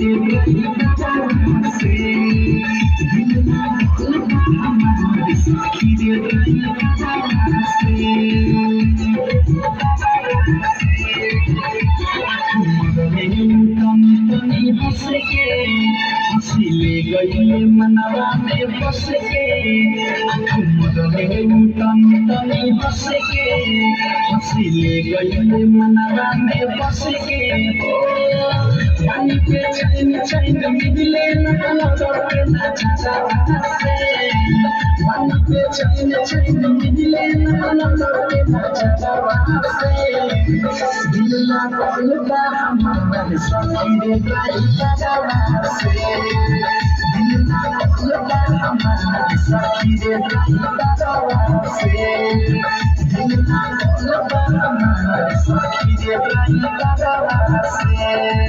रे गई से दिल ना लगा हमारे सखी रे गई से तनी हंस के हंसी ले गई मनवा में बस के तनी हंस के हंसी ले गई मनवा में बस के पानी पे चैन चैन मिले ना के ना चाचा से पानी पे चैन चैन मिले ना के ना चाचा से दिल ना लगा हमारे सखी रे गई से दिल ना लगा हमारे सखी रे गई से दिल ना लगा हमारे सखी रे गई से